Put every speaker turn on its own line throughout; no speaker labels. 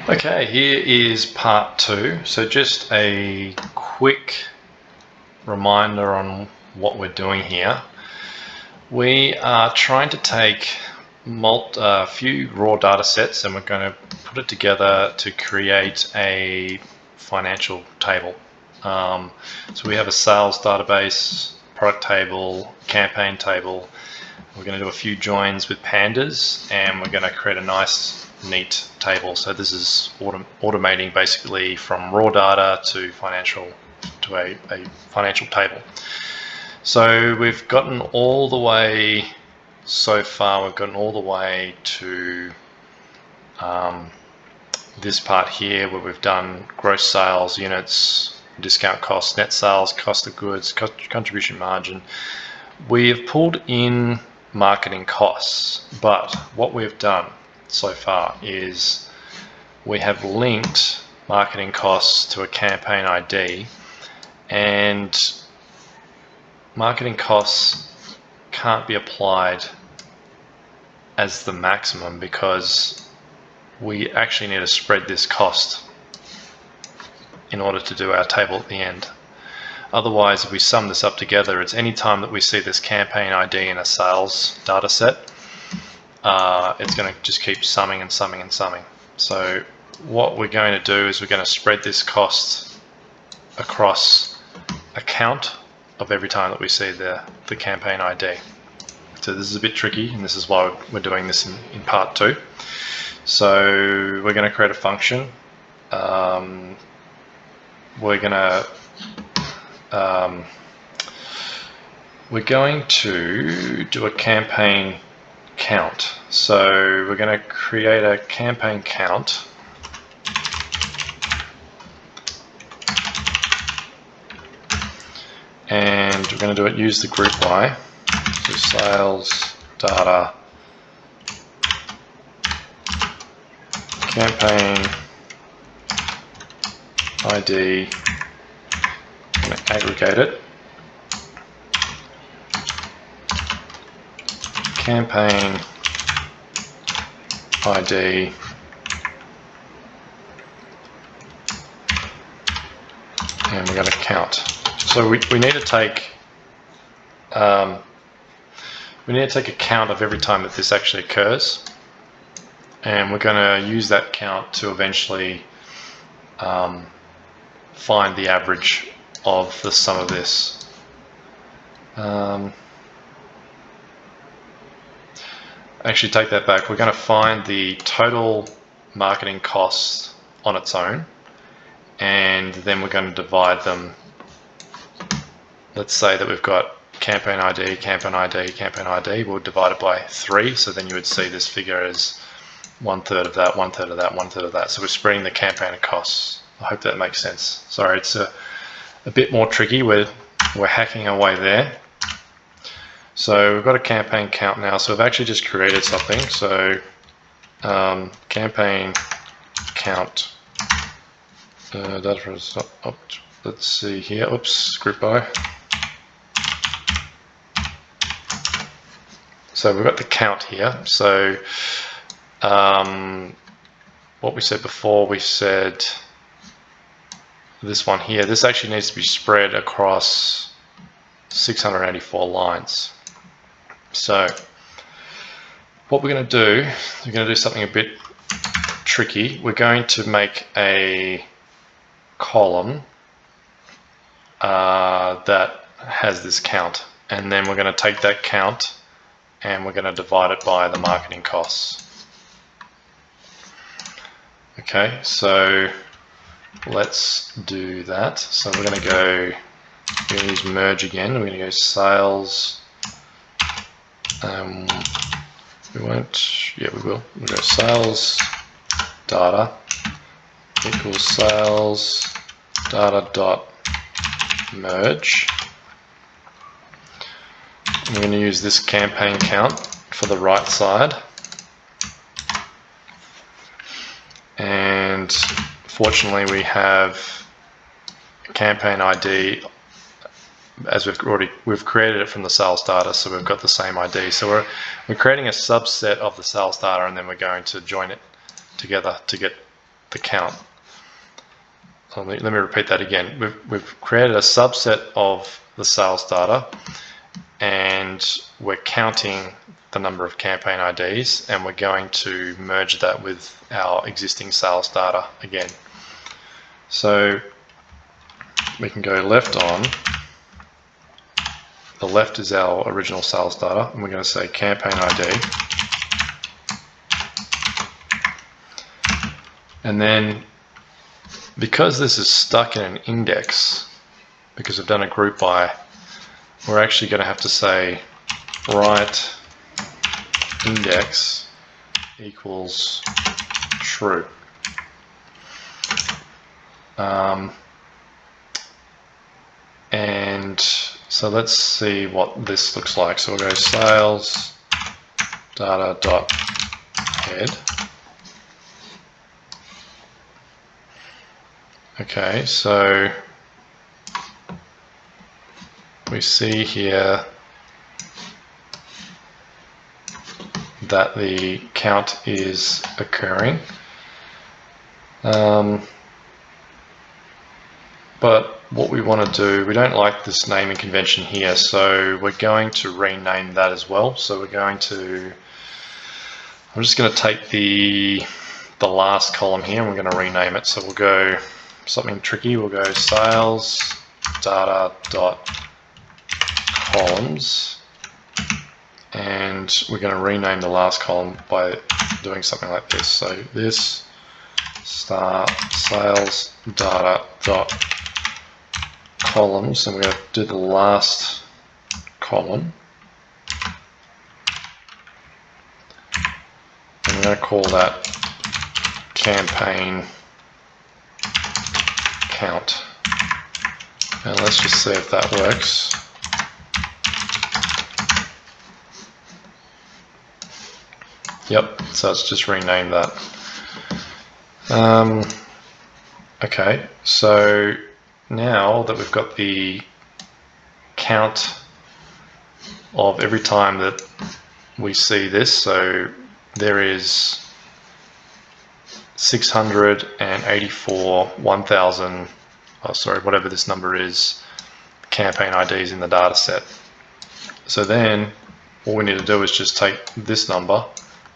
Okay, here is part 2. So just a quick reminder on what we're doing here. We are trying to take a few raw data sets and we're going to put it together to create a financial table. So we have a sales database, product table, campaign table. We're going to do a few joins with Pandas and we're going to create a nice neat table. So this is automating basically from raw data to a financial table. So we've gotten all the way so far, we've gotten all the way to this part here where we've done gross sales, units, discount costs, net sales, cost of goods, contribution margin. We have pulled in marketing costs, but what we've done so far is we have linked marketing costs to a campaign ID, and marketing costs can't be applied as the maximum because we actually need to spread this cost in order to do our table at the end. Otherwise, if we sum this up together, it's any time that we see this campaign ID in a sales data set, it's going to just keep summing and summing and summing. So what we're going to do is we're going to spread this cost across a count of every time that we see the campaign ID. So this is a bit tricky, and this is why we're doing this in part 2. So we're going to create a function. We're going to do a campaign count. So we're going to create a campaign count. And we're going to use the group by. So sales data campaign ID. I'm going to aggregate it. Campaign ID and we're going to count. So we need to take a count of every time that this actually occurs, and we're going to use that count to eventually find the average of the sum of this. Actually, take that back. We're going to find the total marketing costs on its own, and then we're going to divide them. Let's say that we've got campaign ID, campaign ID, campaign ID. We'll divide it by 3, so then you would see this figure as 1/3 of that, 1/3 of that, 1/3 of that. So we're spreading the campaign costs. I hope that makes sense. Sorry, it's a bit more tricky. We're hacking our way there. So we've got a campaign count now. So we've actually just created something. So campaign count. Let's see here. Oops, group by. So we've got the count here. So what we said before, we said this one here. This actually needs to be spread across 684 lines. So what we're going to do, we're going to do something a bit tricky. We're going to make a column that has this count, and then we're going to take that count and we're going to divide it by the marketing costs. Okay, so let's do that. So we're going to use merge again. We're going to go sales. We won't. Yeah, we will. We'll go sales data equals sales data dot merge. I'm going to use this campaign count for the right side, and fortunately we have campaign ID as we've created it from the sales data, so we've got the same ID. So we're creating a subset of the sales data, and then we're going to join it together to get the count. So let me repeat that again. We've created a subset of the sales data, and we're counting the number of campaign IDs, and we're going to merge that with our existing sales data again. So we can go left on. The left is our original sales data, and we're going to say campaign ID. And then, because this is stuck in an index, because we've done a group by, we're actually going to have to say write index equals true. And so let's see what this looks like. So we'll go sales data dot head. Okay, so we see here that the count is occurring. But what we want to do, we don't like this naming convention here, so we're going to rename that as well. So we're going to, I'm just going to take the last column here and we're going to rename it. So we'll go something tricky, we'll go sales data dot columns, and we're going to rename the last column by doing something like this. So this star sales data dot columns, and we're going to do the last column, and we're going to call that campaign count. And let's just see if that works. Yep, so it's just renamed that. Okay, so now that we've got the count of every time that we see this, so there is 684 1,000, whatever this number is, campaign IDs in the data set. So then all we need to do is just take this number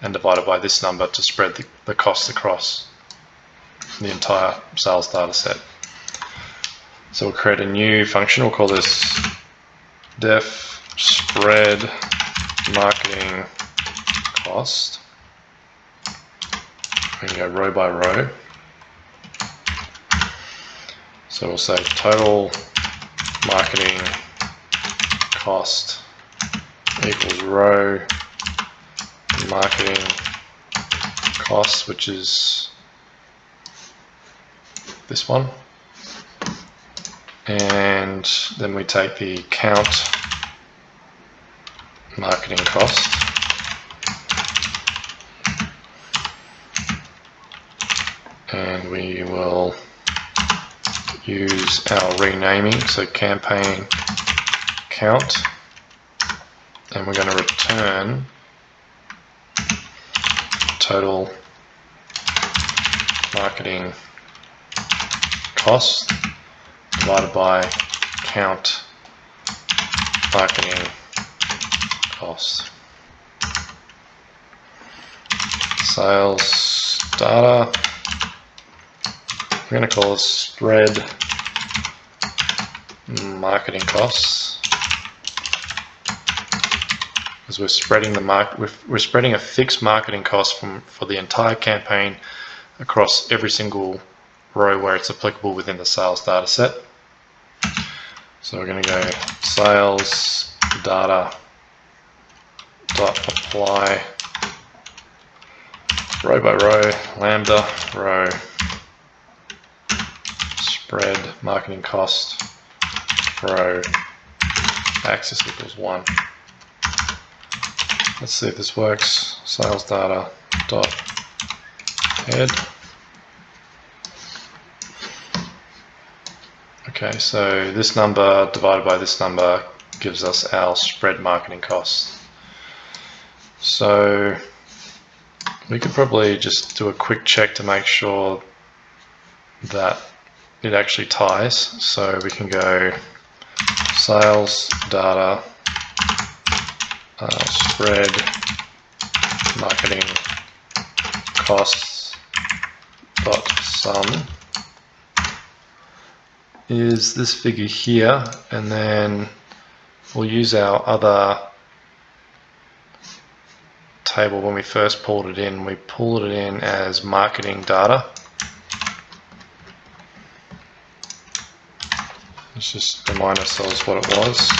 and divide it by this number to spread the costs across the entire sales data set. So we'll create a new function, we'll call this def spread marketing cost. We can go row by row. So we'll say total marketing cost equals row marketing cost, which is this one. And then we take the count marketing cost, and we will use our renaming, so campaign count, and we're going to return total marketing cost divided by count marketing cost. Sales data, we're going to call it spread marketing costs, because we're spreading we're spreading a fixed marketing cost for the entire campaign across every single row where it's applicable within the sales data set. So we're going to go sales data dot apply row by row, lambda row spread marketing cost row axis equals 1. Let's see if this works. Sales data dot head. Okay, so this number divided by this number gives us our spread marketing costs. So we could probably just do a quick check to make sure that it actually ties. So we can go sales data spread marketing costs dot sum is this figure here, and then we'll use our other table. When we first pulled it in, we pulled it in as marketing data. Let's just remind ourselves what it was.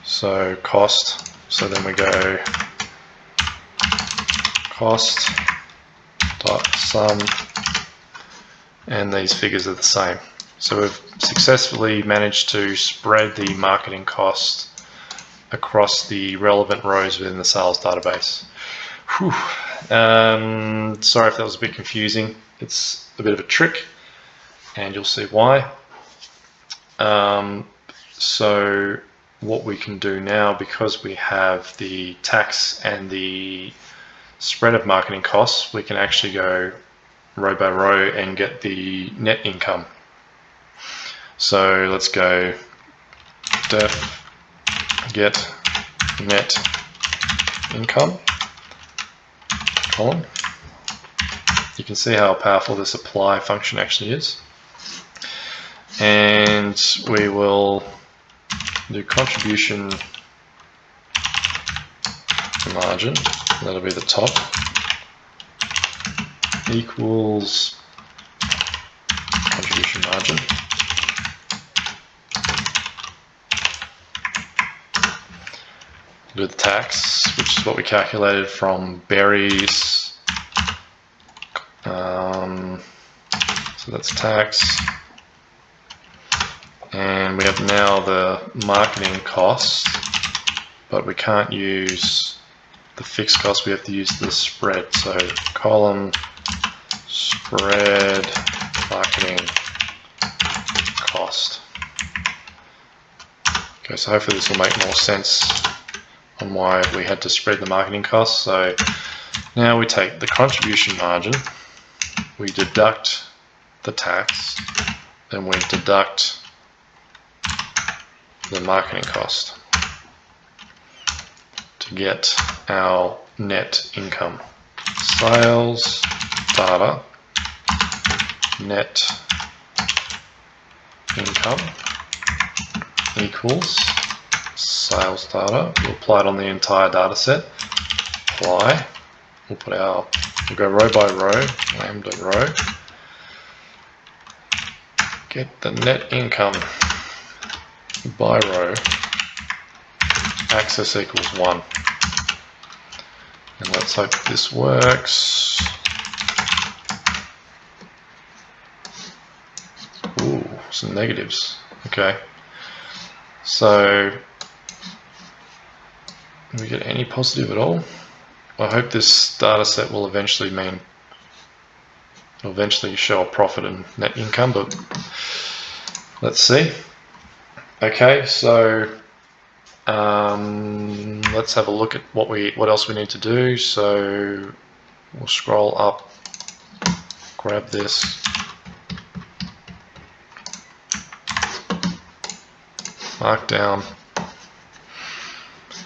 So cost, so then we go cost dot sum, and these figures are the same. So we've successfully managed to spread the marketing cost across the relevant rows within the sales database. Sorry if that was a bit confusing. It's a bit of a trick, and you'll see why. So what we can do now, because we have the tax and the spread of marketing costs, we can actually go row by row and get the net income. So let's go def get net income column. You can see how powerful this apply function actually is. And we will do contribution margin, that'll be the top, equals contribution margin. Do the tax, which is what we calculated from berries. So that's tax. And we have now the marketing costs, but we can't use the fixed cost, we have to use the spread. So column spread marketing cost. Okay, so hopefully this will make more sense on why we had to spread the marketing costs. So now we take the contribution margin, we deduct the tax, then we deduct the marketing cost to get our net income. Sales data net income equals sales data. We'll apply it on the entire data set. Apply. We'll go row by row, lambda row. Get the net income by row. Axis equals 1. And let's hope this works. Ooh, some negatives. Okay. So, do we get any positive at all? I hope this data set will eventually show a profit and net income, but let's see. Okay, so let's have a look at what else we need to do. So we'll scroll up, grab this, mark down.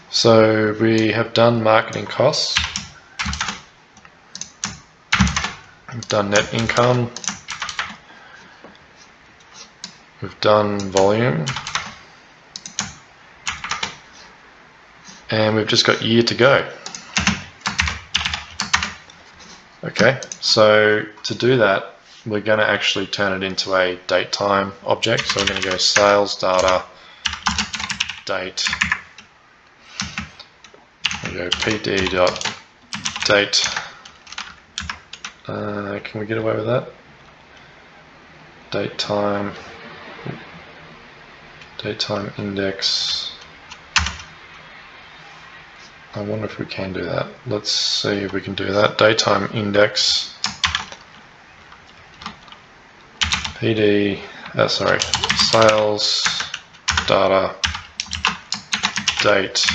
So we have done marketing costs, we've done net income, we've done volume, and we've just got year to go. Okay, so to do that, we're going to actually turn it into a date time object. So we're going to go sales data date. We go pd.date. Can we get away with that? Date time index. I wonder if we can do that. Let's see if we can do that. Daytime index sales data date,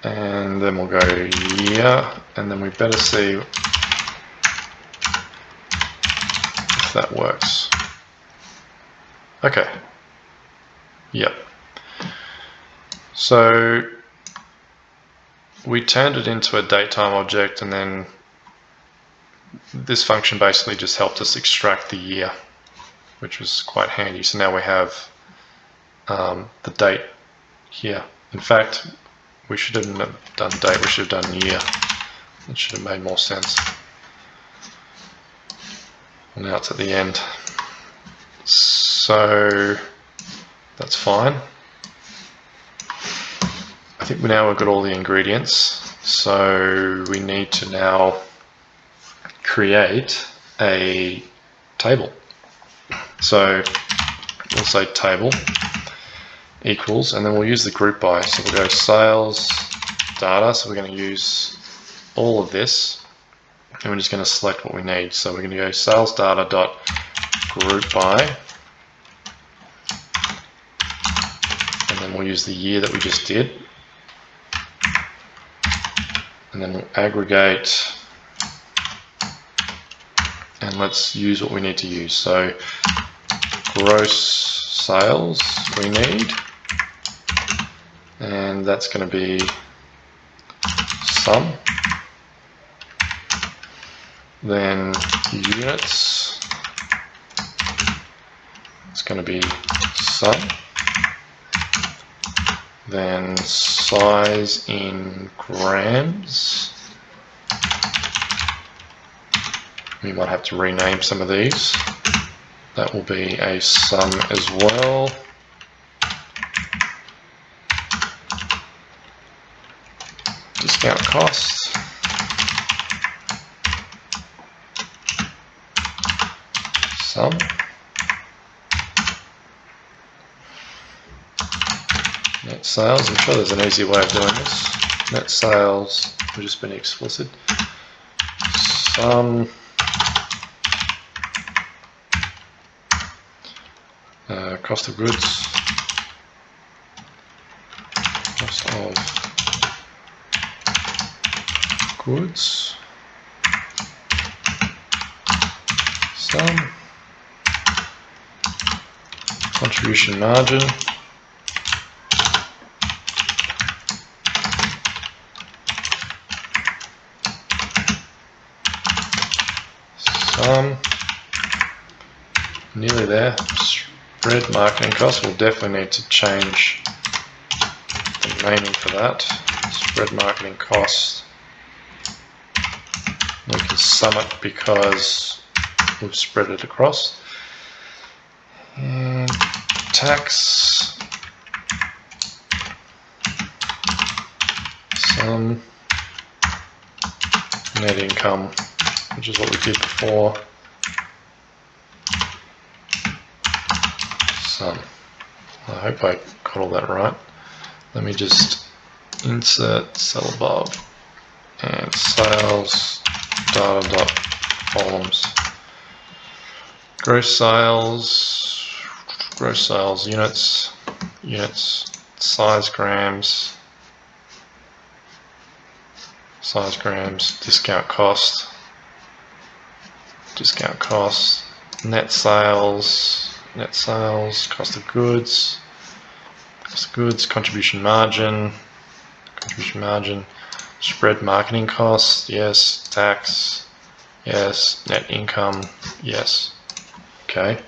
and then we'll go year, and then we better see that works. Okay. Yep. So we turned it into a datetime object, and then this function basically just helped us extract the year, which was quite handy. So now we have the date here. In fact, we shouldn't have done date, we should have done year. It should have made more sense. And now it's at the end. So that's fine. I think now we've got all the ingredients. So we need to now create a table. So we'll say table equals, and then we'll use the group by. So we'll go sales data. So we're going to use all of this, and we're just going to select what we need. So we're going to go sales data dot group by, and then we'll use the year that we just did, and then we'll aggregate, and let's use what we need to use. So gross sales we need, and that's going to be sum. Then units, it's going to be sum. Then size in grams, we might have to rename some of these. That will be a sum as well. Discount cost. Sum. Net sales. I'm sure there's an easier way of doing this. Net sales. We've just been explicit. Sum. Cost of goods. Cost of goods. Sum. Contribution margin. Sum. Nearly there. Spread marketing costs. We'll definitely need to change the naming for that. Spread marketing costs. We can sum it because we've spread it across. And tax. Sum. Net income, which is what we did before. Sum. I hope I got all that right. Let me just insert cell above and sales data dot columns. Gross sales units, size grams, discount cost, net sales, cost of goods, contribution margin, spread marketing costs, yes, tax, yes, net income, yes. Okay.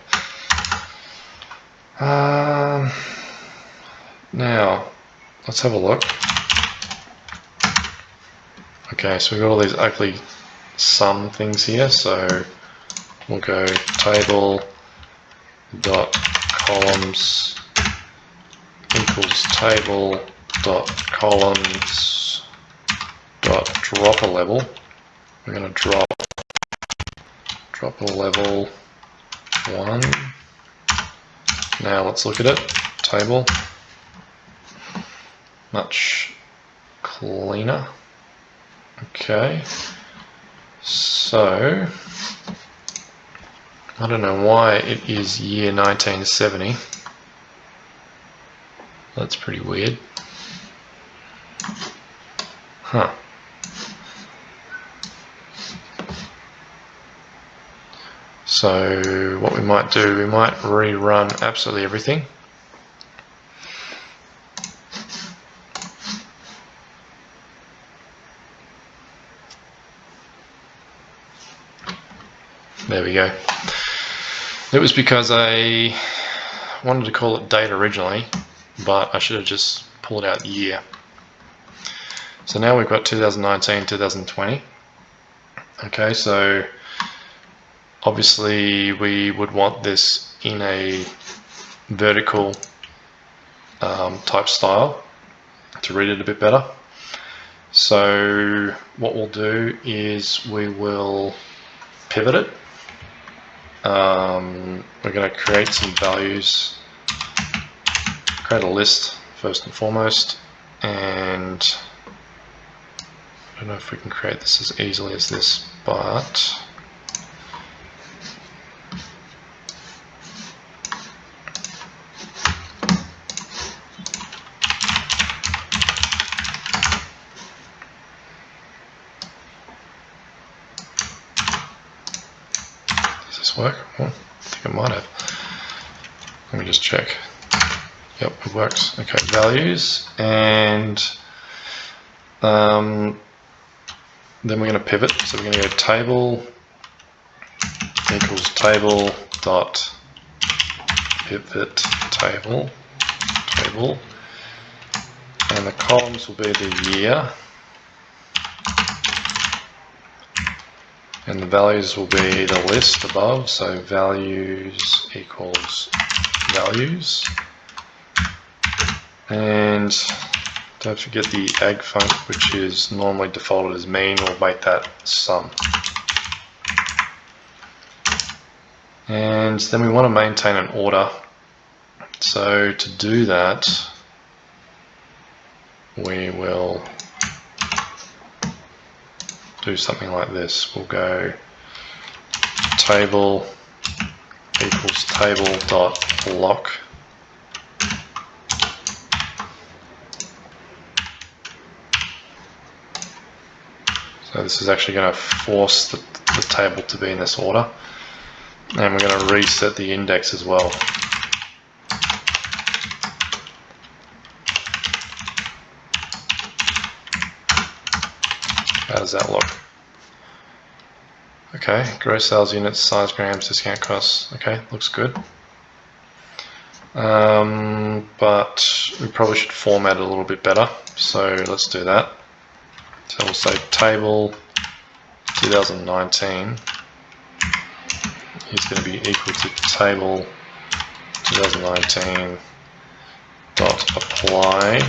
Now, let's have a look. Okay, so we've got all these ugly sum things here, so we'll go table dot columns equals table dot columns dot drop a level. We're going to drop a level 1. Now let's look at it. Table, much cleaner. Okay, so I don't know why it is year 1970. That's pretty weird. Huh. So what we might do, we might rerun absolutely everything. There we go. It was because I wanted to call it date originally, but I should have just pulled out year. So now we've got 2019, 2020. Okay, so obviously we would want this in a vertical type style to read it a bit better. So what we'll do is we will pivot it. We're going to create some values, create a list first and foremost, and I don't know if we can create this as easily as this, but does this work? Well, I think it might have. Let me just check. Yep, it works. Okay, values, and then we're going to pivot. So we're going to go table equals table dot pivot table, and the columns will be the year, and the values will be the list above. So values equals values, and don't forget the ag func, which is normally defaulted as mean. We'll make that sum. And then we want to maintain an order. So to do that, we will do something like this. We'll go table equals table dot lock. So this is actually going to force the table to be in this order. And we're going to reset the index as well. How does that look? Okay, gross sales units, size grams, discount costs. Okay, looks good. But we probably should format it a little bit better. So let's do that. So we'll say table 2019 is going to be equal to table 2019 dot apply,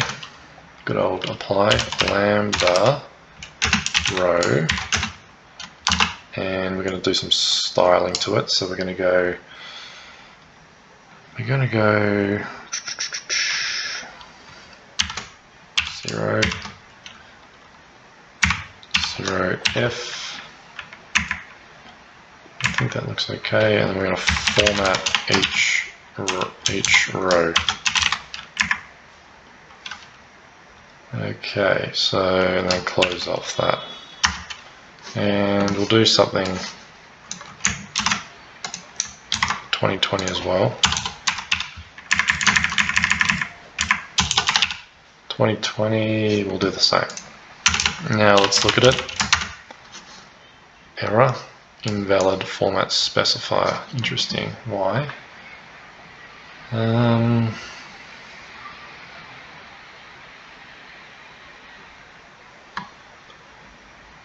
good old apply, lambda row, and we're going to do some styling to it. So we're going to go 0, 0f. I think that looks okay, and then we're going to format each row. Okay, so and then close off that, and we'll do something 2020 as well. 2020, we'll do the same. Now let's look at it. Error. Invalid format specifier. Interesting. Why?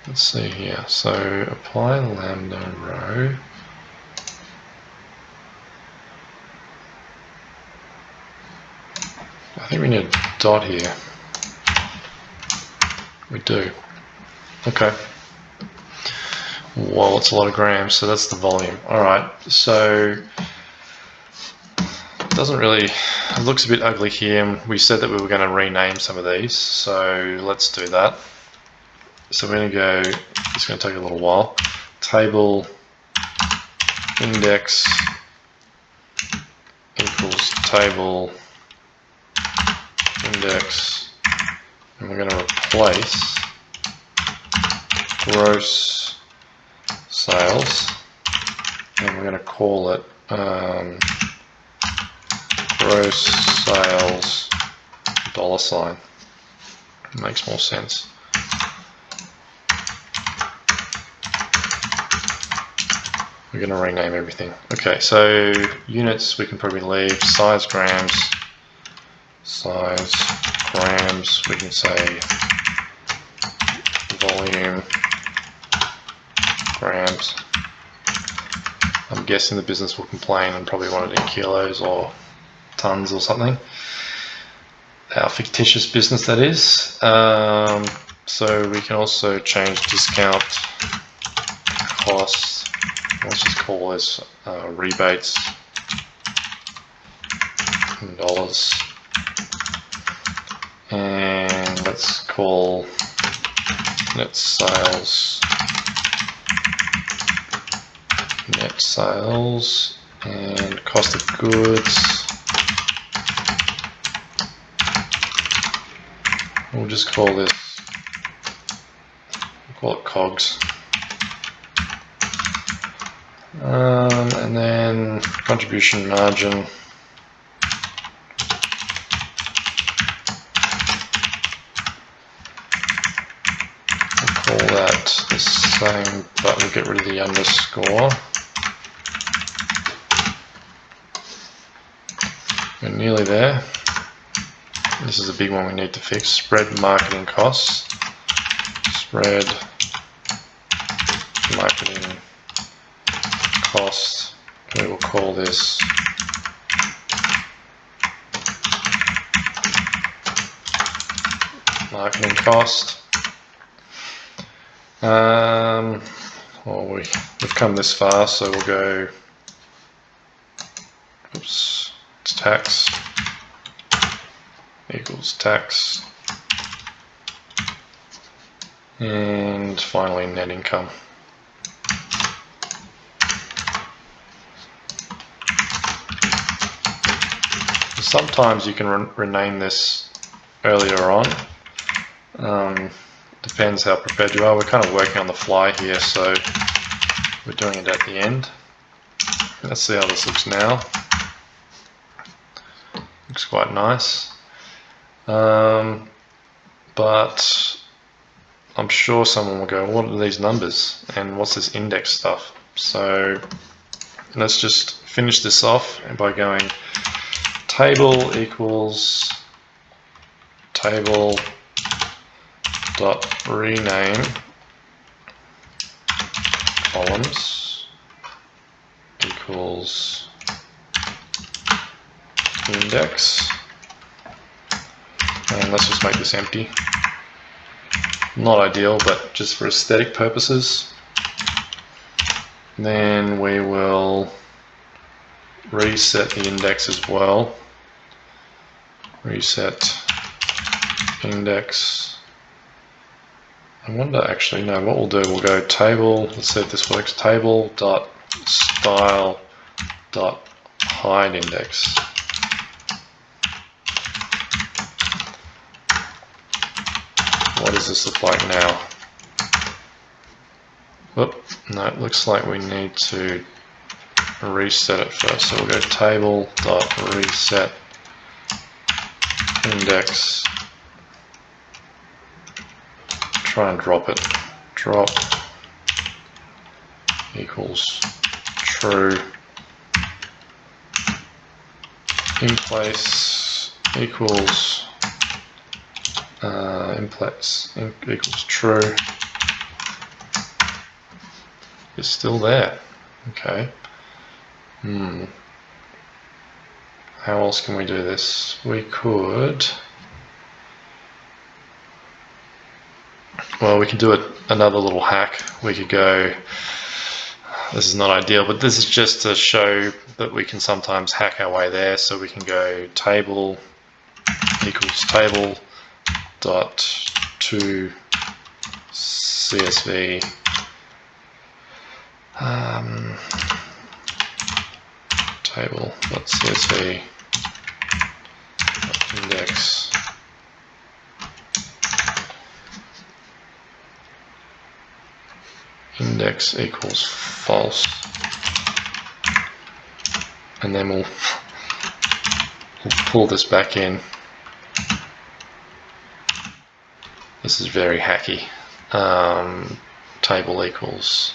Let's see here. So apply lambda row. I think we need a dot here. We do. Okay. Well, it's a lot of grams, so that's the volume. Alright, so it doesn't really, it looks a bit ugly here. We said that we were going to rename some of these, so let's do that. So we're going to go, it's going to take a little while. Table index equals table index, and we're going to replace gross sales and we're going to call it gross sales $. Makes more sense. We're going to rename everything. Okay, so units we can probably leave, size grams, we can say volume grams. I'm guessing the business will complain and probably want it in kilos or tons or something. Our fictitious business, that is. So we can also change discount costs. Let's just call this rebates in dollars. And let's call net sales and cost of goods. We'll just call this, we'll call it COGS. And then contribution margin. We'll call that the same, but we'll get rid of the underscore. We're nearly there. This is a big one we need to fix. Spread marketing costs. Spread marketing costs. We will call this marketing cost. Well, we've come this far, so we'll go. Oops, it's tax equals tax, and finally net income. Sometimes you can rename this earlier on. Depends how prepared you are. We're kind of working on the fly here, so we're doing it at the end. Let's see how this looks now. Looks quite nice. But I'm sure someone will go, what are these numbers and what's this index stuff? So let's just finish this off by going table equals table dot rename columns equals index, and let's just make this empty. Not ideal, but just for aesthetic purposes. Then we will reset the index as well. Reset index. I wonder, actually, no, what we'll do, we'll go table, let's see if this works, table dot style dot hide index. What does this look like now? Whoop, no, it looks like we need to reset it first. So we'll go table dot reset index. Try and drop it. Drop equals true. In place equals equals true. It's still there. Okay. How else can we do this? We could. Well, we could do another little hack. We could go. This is not ideal, but this is just to show that we can sometimes hack our way there. So we can go table equals table dot to CSV table dot CSV index index equals false. and then we'll pull this back in. This is very hacky. Table equals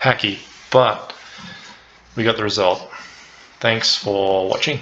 hacky, but we got the result. Thanks for watching.